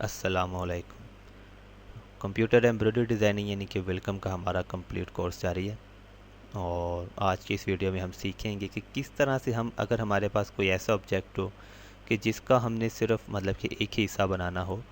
अस्सलामुअलैकुम। Computer embroidery designing यानी कि वेलकम का हमारा कंप्लीट कोर्स जारी है। और आज की इस वीडियो में हम सीखेंगे कि किस तरह से हम, अगर हमारे पास कोई ऐसा ऑब्जेक्ट हो कि जिसका हमने सिर्फ मतलब कि एक ही हिस्सा बनाना हो,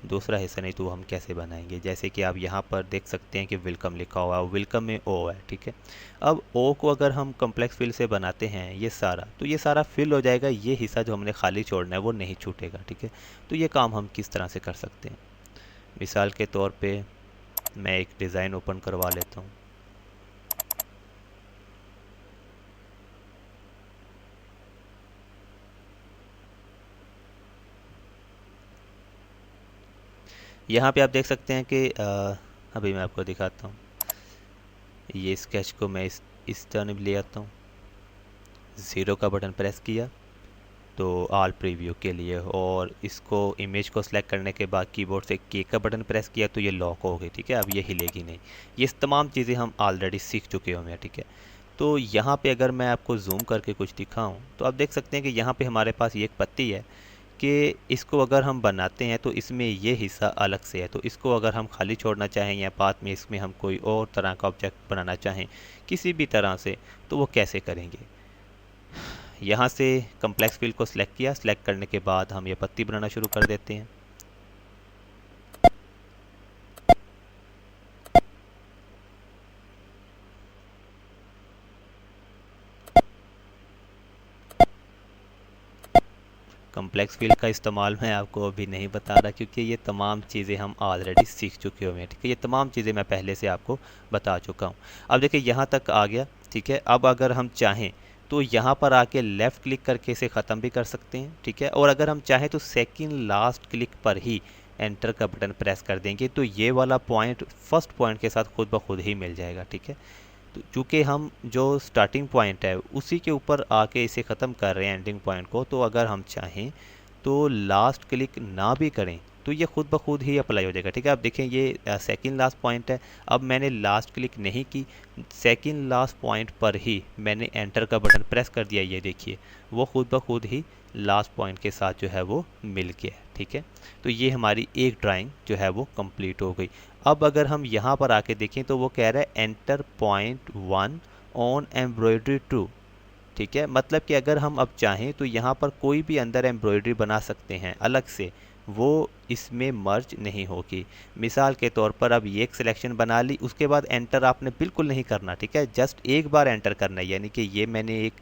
दूसरा हिस्सा नहीं, तो वो हम कैसे बनाएंगे। जैसे कि आप यहाँ पर देख सकते हैं कि वेलकम लिखा हुआ है, वेलकम में ओ है, ठीक है। अब ओ को अगर हम कम्प्लेक्स फिल से बनाते हैं ये सारा, तो ये सारा फिल हो जाएगा, ये हिस्सा जो हमने खाली छोड़ना है वो नहीं छूटेगा, ठीक है। तो ये काम हम किस तरह से कर सकते हैं। मिसाल के तौर पे मैं एक डिज़ाइन ओपन करवा लेता हूँ। यहाँ पे आप देख सकते हैं कि अभी मैं आपको दिखाता हूँ। ये स्केच को मैं इस टर्न ले आता हूँ, ज़ीरो का बटन प्रेस किया तो ऑल प्रीव्यू के लिए, और इसको इमेज को सिलेक्ट करने के बाद कीबोर्ड से के का बटन प्रेस किया तो ये लॉक हो गई, ठीक है। अब ये हिलेगी नहीं। ये तमाम चीज़ें हम ऑलरेडी सीख चुके होंगे, ठीक है। तो यहाँ पे अगर मैं आपको जूम करके कुछ दिखाऊं तो आप देख सकते हैं कि यहाँ पे हमारे पास ये एक पत्ती है कि इसको अगर हम बनाते हैं तो इसमें ये हिस्सा अलग से है। तो इसको अगर हम खाली छोड़ना चाहें या बाद में इसमें हम कोई और तरह का ऑब्जेक्ट बनाना चाहें किसी भी तरह से, तो वो कैसे करेंगे। यहाँ से कम्प्लेक्स फिल को सिलेक्ट किया, सिलेक्ट करने के बाद हम ये पत्ती बनाना शुरू कर देते हैं। कम्प्लेक्स फिल का इस्तेमाल मैं आपको अभी नहीं बता रहा क्योंकि ये तमाम चीज़ें हम ऑलरेडी सीख चुके हुए हैं, ठीक है। ये तमाम चीज़ें मैं पहले से आपको बता चुका हूँ। अब देखिए यहाँ तक आ गया, ठीक है। अब अगर हम चाहें तो यहाँ पर आके लेफ़्ट क्लिक करके इसे ख़त्म भी कर सकते हैं, ठीक है। और अगर हम चाहें तो सेकंड लास्ट क्लिक पर ही एंटर का बटन प्रेस कर देंगे तो ये वाला पॉइंट फर्स्ट पॉइंट के साथ खुद ब खुद ही मिल जाएगा, ठीक है। तो चूँकि हम जो स्टार्टिंग पॉइंट है उसी के ऊपर आके इसे ख़त्म कर रहे हैं एंडिंग पॉइंट को, तो अगर हम चाहें तो लास्ट क्लिक ना भी करें तो ये खुद ब खुद ही अप्लाई हो जाएगा, ठीक है। अब देखें ये सेकंड लास्ट पॉइंट है। अब मैंने लास्ट क्लिक नहीं की, सेकंड लास्ट पॉइंट पर ही मैंने एंटर का बटन प्रेस कर दिया, ये देखिए वो खुद ब खुद ही लास्ट पॉइंट के साथ जो है वो मिल गया, ठीक है। तो ये हमारी एक ड्राइंग जो है वो कंप्लीट हो गई। अब अगर हम यहाँ पर आके देखें तो वो कह रहा है enter point one on embroidery two, ठीक है। मतलब कि अगर हम अब चाहें तो यहाँ पर कोई भी अंदर एम्ब्रॉयडरी बना सकते हैं अलग से, वो इसमें मर्ज नहीं होगी। मिसाल के तौर पर अब ये एक सिलेक्शन बना ली, उसके बाद एंटर आपने बिल्कुल नहीं करना, ठीक है। जस्ट एक बार एंटर करना है, यानी कि ये मैंने एक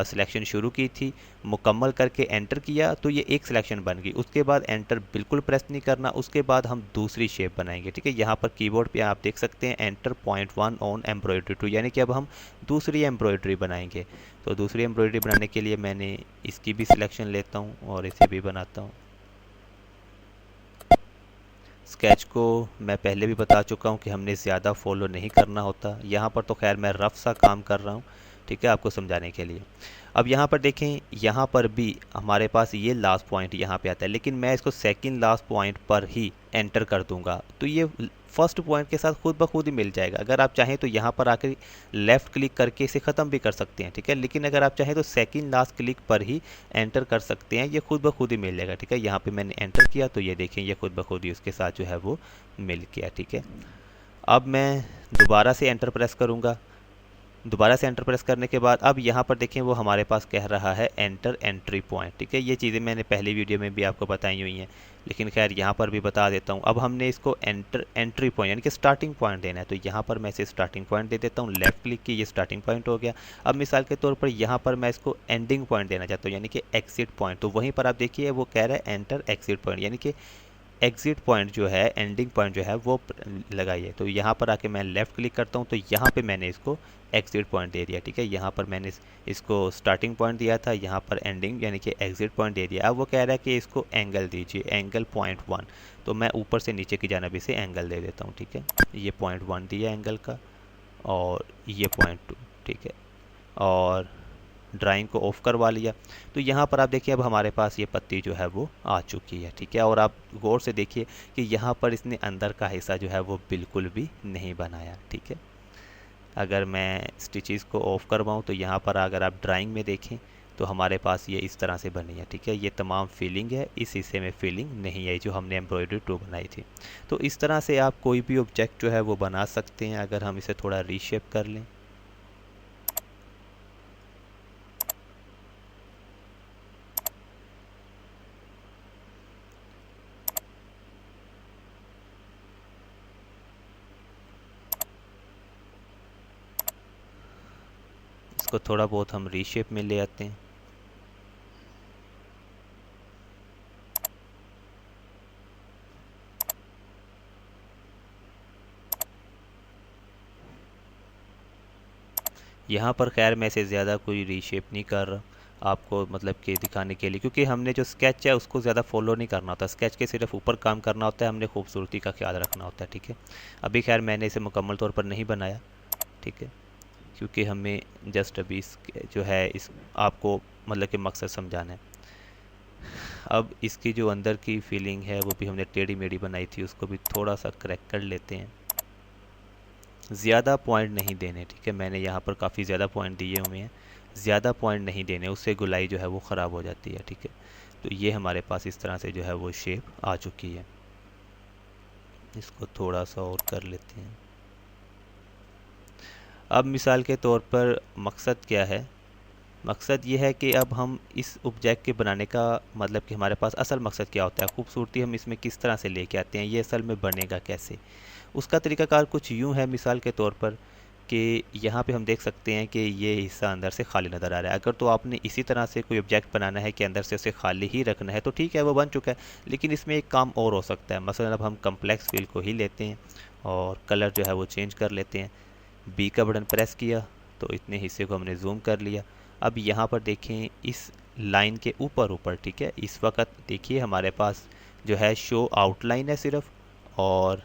सिलेक्शन शुरू की थी, मुकम्मल करके एंटर किया तो ये एक सिलेक्शन बन गई। उसके बाद एंटर बिल्कुल प्रेस नहीं करना, उसके बाद हम दूसरी शेप बनाएंगे, ठीक है। यहाँ पर कीबोर्ड पे आप देख सकते हैं enter point one on embroidery two, यानी कि अब हम दूसरी एम्ब्रॉयडरी बनाएंगे। तो दूसरी एम्ब्रॉयडरी बनाने के लिए मैंने इसकी भी सिलेक्शन लेता हूँ और इसे भी बनाता हूँ। स्केच को मैं पहले भी बता चुका हूँ कि हमने ज़्यादा फॉलो नहीं करना होता। यहाँ पर तो खैर मैं रफ सा काम कर रहा हूँ, ठीक है, आपको समझाने के लिए। अब यहाँ पर देखें, यहाँ पर भी हमारे पास ये लास्ट पॉइंट यहाँ पे आता है, लेकिन मैं इसको सेकंड लास्ट पॉइंट पर ही एंटर कर दूंगा तो ये फर्स्ट पॉइंट के साथ खुद ब खुद ही मिल जाएगा। अगर आप चाहें तो यहाँ पर आकर लेफ़्ट क्लिक करके इसे ख़त्म भी कर सकते हैं, ठीक है। लेकिन अगर आप चाहें तो सेकंड लास्ट क्लिक पर ही एंटर कर सकते हैं, ये खुद ब खुद ही मिल जाएगा, ठीक है। यहाँ पे मैंने एंटर किया तो ये देखें ये खुद ब खुद ही उसके साथ जो है वो मिल गया, ठीक है। अब मैं दोबारा से एंटर प्रेस करूँगा। दोबारा से एंटर प्रेस करने के बाद अब यहाँ पर देखें वो हमारे पास कह रहा है एंटर एंट्री पॉइंट, ठीक है। ये चीज़ें मैंने पहली वीडियो में भी आपको बताई हुई हैं, लेकिन खैर यहाँ पर भी बता देता हूँ। अब हमने इसको एंटर एंट्री पॉइंट यानी कि स्टार्टिंग पॉइंट देना है, तो यहाँ पर मैं इसे स्टार्टिंग पॉइंट दे देता हूँ। लेफ्ट क्लिक की, ये स्टार्टिंग पॉइंट हो गया। अब मिसाल के तौर पर यहाँ पर मैं इसको एंडिंग पॉइंट देना चाहता हूँ, यानी कि एग्जिट पॉइंट। तो वहीं पर आप देखिए वो कह रहा है एंटर एग्जिट पॉइंट, यानी कि एग्जिट पॉइंट जो है, एंडिंग पॉइंट जो है वो लगाइए। तो यहाँ पर आके मैं लेफ़्ट क्लिक करता हूँ तो यहाँ पे मैंने इसको एग्जिट पॉइंट दे दिया, ठीक है। यहाँ पर मैंने इसको स्टार्टिंग पॉइंट दिया था, यहाँ पर एंडिंग यानी कि एग्जिट पॉइंट दे दिया। अब वो कह रहा है कि इसको एंगल दीजिए, एंगल पॉइंट वन। तो मैं ऊपर से नीचे की जानब इसे एंगल दे देता हूँ, ठीक है। ये पॉइंट वन दिया एंगल का, और ये पॉइंट टू, ठीक है। और ड्राइंग को ऑफ करवा लिया। तो यहाँ पर आप देखिए अब हमारे पास ये पत्ती जो है वो आ चुकी है, ठीक है। और आप गौर से देखिए कि यहाँ पर इसने अंदर का हिस्सा जो है वो बिल्कुल भी नहीं बनाया, ठीक है। अगर मैं स्टिचेस को ऑफ करवाऊँ तो यहाँ पर अगर आप ड्राइंग में देखें तो हमारे पास ये इस तरह से बनी है। ठीक है, ये तमाम फीलिंग है, इस हिस्से में फीलिंग नहीं है जो हमने एम्ब्रॉयडरी 2 बनाई थी। तो इस तरह से आप कोई भी ऑब्जेक्ट जो है वो बना सकते हैं अगर हम इसे थोड़ा रीशेप कर लें। इसको थोड़ा बहुत हम रीशेप में ले आते हैं। यहाँ पर खैर मैं इसे ज़्यादा कोई रीशेप नहीं कर रहा आपको मतलब कि दिखाने के लिए, क्योंकि हमने जो स्केच है उसको ज़्यादा फॉलो नहीं करना होता। स्केच के सिर्फ ऊपर काम करना होता है, हमने खूबसूरती का ख्याल रखना होता है। ठीक है, अभी खैर मैंने इसे मुकम्मल तौर पर नहीं बनाया। ठीक है, क्योंकि हमें जस्ट अभी इस जो है इस आपको मतलब कि मकसद समझाना है। अब इसकी जो अंदर की फीलिंग है वो भी हमने टेढ़ी मेढ़ी बनाई थी, उसको भी थोड़ा सा करेक्ट कर लेते हैं। ज़्यादा पॉइंट नहीं देने। ठीक है, मैंने यहाँ पर काफ़ी ज़्यादा पॉइंट दिए हुए हैं, ज़्यादा पॉइंट नहीं देने, उससे गुलाई जो है वो ख़राब हो जाती है। ठीक है, तो ये हमारे पास इस तरह से जो है वो शेप आ चुकी है। इसको थोड़ा सा और कर लेते हैं। अब मिसाल के तौर पर मकसद क्या है? मकसद ये है कि अब हम इस ऑब्जेक्ट के बनाने का मतलब कि हमारे पास असल मकसद क्या होता है, खूबसूरती हम इसमें किस तरह से लेके आते हैं, ये असल में बनेगा कैसे। उसका तरीकाकार कुछ यूँ है मिसाल के तौर पर कि यहाँ पे हम देख सकते हैं कि ये हिस्सा अंदर से खाली नज़र आ रहा है। अगर तो आपने इसी तरह से कोई ऑब्जेक्ट बनाना है कि अंदर से उसे खाली ही रखना है तो ठीक है, वो बन चुका है। लेकिन इसमें एक काम और हो सकता है। मसलन अब हम कम्प्लेक्स फिल को ही लेते हैं और कलर जो है वो चेंज कर लेते हैं। बी का बटन प्रेस किया तो इतने हिस्से को हमने जूम कर लिया। अब यहाँ पर देखें इस लाइन के ऊपर ऊपर, ठीक है, इस वक्त देखिए हमारे पास जो है शो आउटलाइन है सिर्फ और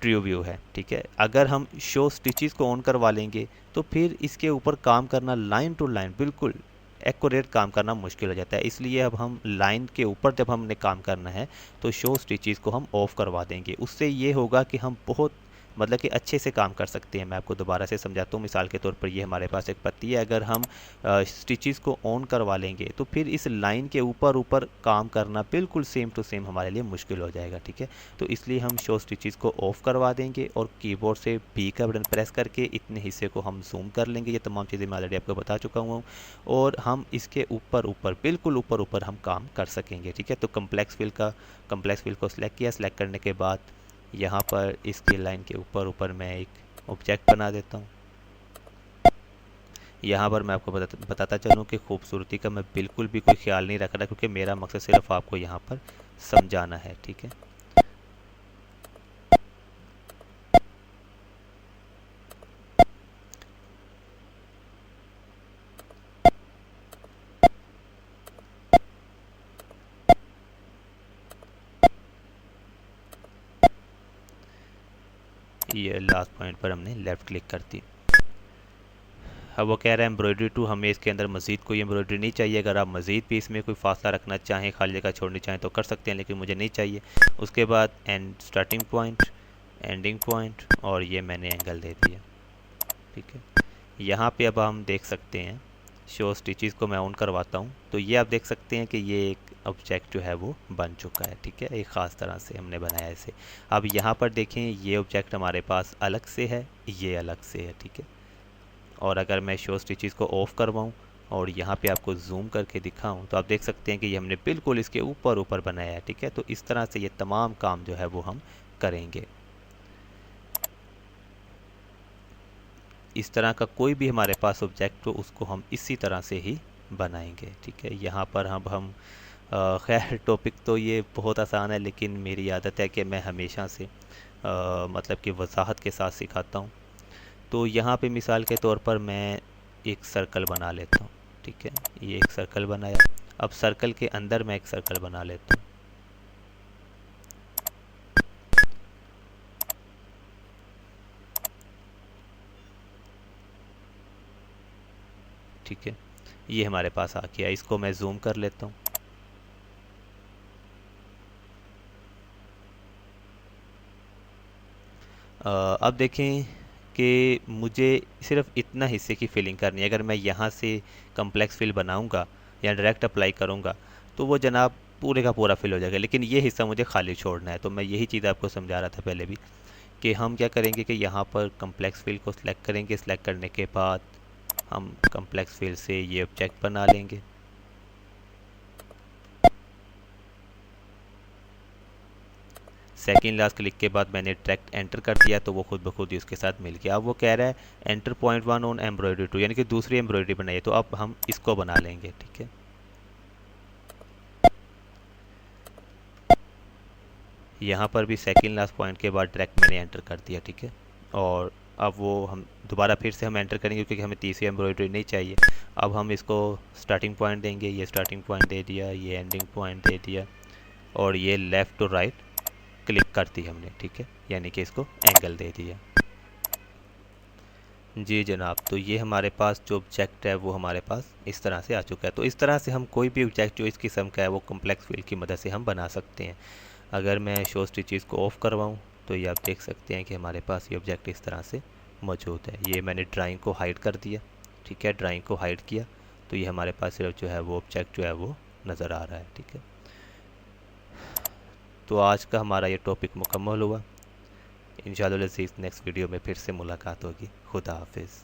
ट्रू व्यू है। ठीक है, अगर हम शो स्टिचेस को ऑन करवा लेंगे तो फिर इसके ऊपर काम करना लाइन टू लाइन बिल्कुल एक्यूरेट काम करना मुश्किल हो जाता है। इसलिए अब हम लाइन के ऊपर जब हमने काम करना है तो शो स्टिचेस को हम ऑफ करवा देंगे। उससे ये होगा कि हम बहुत मतलब कि अच्छे से काम कर सकते हैं। मैं आपको दोबारा से समझाता हूँ। मिसाल के तौर पर ये हमारे पास एक पत्ती है, अगर हम स्टिचेस को ऑन करवा लेंगे तो फिर इस लाइन के ऊपर ऊपर काम करना बिल्कुल सेम टू सेम हमारे लिए मुश्किल हो जाएगा। ठीक है, तो इसलिए हम शो स्टिचेस को ऑफ करवा देंगे और कीबोर्ड से बी का बटन प्रेस करके इतने हिस्से को हम जूम कर लेंगे। ये तमाम चीज़ें मैं ऑलरेडी आपको बता चुका हूँ और हम इसके ऊपर ऊपर बिल्कुल ऊपर ऊपर हम काम कर सकेंगे। ठीक है, तो कम्प्लेक्स फिल को सिलेक्ट किया। सिलेक्ट करने के बाद यहाँ पर इसकी लाइन के ऊपर ऊपर मैं एक ऑब्जेक्ट बना देता हूँ। यहाँ पर मैं आपको बताता चलूँ कि खूबसूरती का मैं बिल्कुल भी कोई ख्याल नहीं रख रहा, क्योंकि मेरा मकसद सिर्फ आपको यहाँ पर समझाना है। ठीक है, ये लास्ट पॉइंट पर हमने लेफ़्ट क्लिक कर दी। अब वो कह रहा है एम्ब्रॉयडरी 2 हमें इसके अंदर मज़ीद कोई एम्ब्रॉयडरी नहीं चाहिए। अगर आप मज़ीद भी इसमें कोई फासला रखना चाहें, खाली जगह छोड़नी चाहें तो कर सकते हैं, लेकिन मुझे नहीं चाहिए। उसके बाद and starting point, ending point और ये मैंने एंगल दे दिया। ठीक है, यहाँ पे अब हम देख सकते हैं शो स्टिचेस को मैं ऑन करवाता हूँ तो ये आप देख सकते हैं कि ये एक ऑब्जेक्ट जो है वो बन चुका है। ठीक है, एक ख़ास तरह से हमने बनाया इसे। अब यहाँ पर देखें ये ऑब्जेक्ट हमारे पास अलग से है, ये अलग से है। ठीक है, और अगर मैं शो स्टिचेस को ऑफ़ करवाऊँ और यहाँ पे आपको जूम करके दिखाऊं तो आप देख सकते हैं कि ये हमने बिल्कुल इसके ऊपर ऊपर बनाया है। ठीक है, तो इस तरह से ये तमाम काम जो है वो हम करेंगे। इस तरह का कोई भी हमारे पास ऑब्जेक्ट हो उसको हम इसी तरह से ही बनाएंगे। ठीक है, यहाँ पर हम खैर टॉपिक तो ये बहुत आसान है, लेकिन मेरी आदत है कि मैं हमेशा से मतलब कि वजाहत के साथ सिखाता हूँ। तो यहाँ पे मिसाल के तौर पर मैं एक सर्कल बना लेता हूँ। ठीक है, ये एक सर्कल बनाया। अब सर्कल के अंदर मैं एक सर्कल बना लेता हूँ। ठीक है, ये हमारे पास आ गया। इसको मैं जूम कर लेता हूँ। अब देखें कि मुझे सिर्फ इतना हिस्से की फिलिंग करनी है। अगर मैं यहाँ से कम्प्लेक्स फिल बनाऊँगा या डायरेक्ट अप्लाई करूँगा तो वो जनाब पूरे का पूरा फिल हो जाएगा, लेकिन ये हिस्सा मुझे खाली छोड़ना है। तो मैं यही चीज़ आपको समझा रहा था पहले भी कि हम क्या करेंगे कि यहाँ पर कम्प्लेक्स फिल को सिलेक्ट करेंगे। सिलेक्ट करने के बाद हम कम्प्लेक्स फिल से ये ऑब्जेक्ट बना लेंगे। सेकंड लास्ट क्लिक के बाद मैंने डायरेक्ट एंटर कर दिया तो वो खुद ब खुद ही उसके साथ मिल गया। अब वो कह रहा है एंटर पॉइंट 1 ऑन एम्ब्रॉयडरी 2, यानी कि दूसरी एम्ब्रॉयडरी बनाइए। तो अब हम इसको बना लेंगे, ठीक है। यहाँ पर भी सेकंड लास्ट पॉइंट के बाद डायरेक्ट मैंने एंटर कर दिया, ठीक है। और अब वो हम दोबारा फिर से हम एंटर करेंगे क्योंकि हमें तीसरी एम्ब्रॉयडरी नहीं चाहिए। अब हम इसको स्टार्टिंग पॉइंट देंगे, ये स्टार्टिंग पॉइंट दे दिया, ये एंडिंग पॉइंट दे दिया, और ये लेफ़्ट टू राइट क्लिक कर दी हमने, ठीक है, यानी कि इसको एंगल दे दिया। जी जनाब, तो ये हमारे पास जो ऑब्जेक्ट है वो हमारे पास इस तरह से आ चुका है। तो इस तरह से हम कोई भी ऑब्जेक्ट जो इस किस्म का है वो कम्प्लेक्स फिल की मदद से हम बना सकते हैं। अगर मैं शो स्टिचेस को ऑफ़ करवाऊँ तो ये आप देख सकते हैं कि हमारे पास ये ऑब्जेक्ट इस तरह से मौजूद है। ये मैंने ड्राइंग को हाइड कर दिया, ठीक है, ड्राइंग को हाइड किया तो ये हमारे पास सिर्फ जो है वो ऑब्जेक्ट जो है वो नज़र आ रहा है, ठीक है। तो आज का हमारा ये टॉपिक मुकम्मल हुआ। इंशाअल्लाह नेक्स्ट वीडियो में फिर से मुलाकात होगी। खुदा हाफिज़।